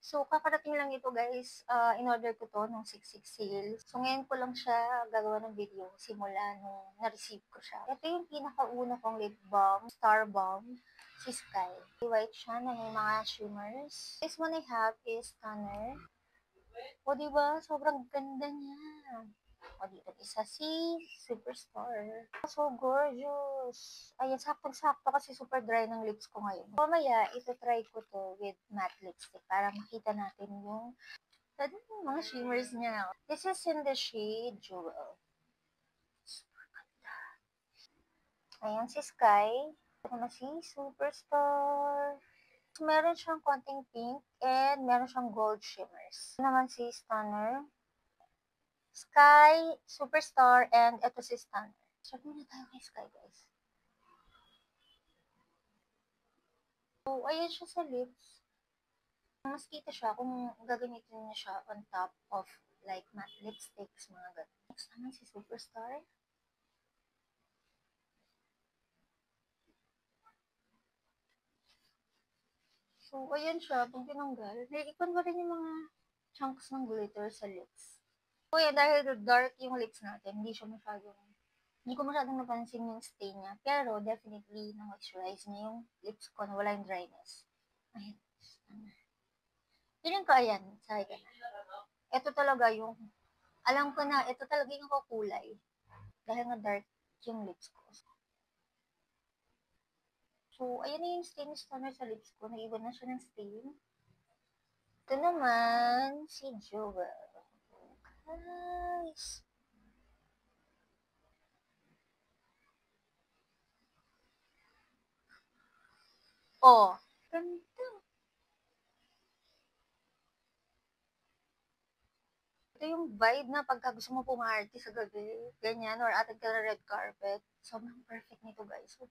So, kakarating lang ito guys, in-order ko 'to nung 6/6 sale. So, ngayon ko lang siya gagawa ng video simula nung na-receive ko siya. Ito yung pinakauna kong lip balm, Star Balm, si Sky. White siya na may mga shimmers. This one I have is Tanner. O, diba? Sobrang ganda niya. O, dito isa si Superstar. So gorgeous. Ayan, saktong-sakto kasi super dry ng lips ko ngayon. Mamaya, ito-try ko to with matte lipstick para makita natin yung mga shimmers niya. This is in the shade Jewel. Ayan si Sky. Ito naman si Superstar. Meron siyang konting pink and meron siyang gold shimmers. Ito naman si Stunner. Sky, Superstar, and ito si Stunner. Check muna tayo kay Sky, guys. So, ayan siya sa lips. Mas kita siya kung gagamitin niya siya on top of like matte lipsticks, mga ganun. Next naman si Superstar. So, ayan siya. Pag tinanggal, naiikon pa rin yung mga chunks ng glitter sa lips. So, yan, dahil dark yung lips natin, hindi ko masyadong napansin yung stain niya. Pero, definitely, na-moisturize niya yung lips ko na wala yung dryness. Ayan. Feeling ko, ayan, sabi ka na. Ito talaga yung, alam ko na, ito talaga yung kukulay. Dahil nga dark yung lips ko. So, ayan na yung stain toner sa lips ko. Nag-iwan na siya ng stain. Ito naman, si Jewel. Guys. Oh, ganda. Ito yung vibe na pagka gusto mo pumarty sa gabi, ganyan, or atin ka na red carpet. Sobrang perfect nito, guys. So,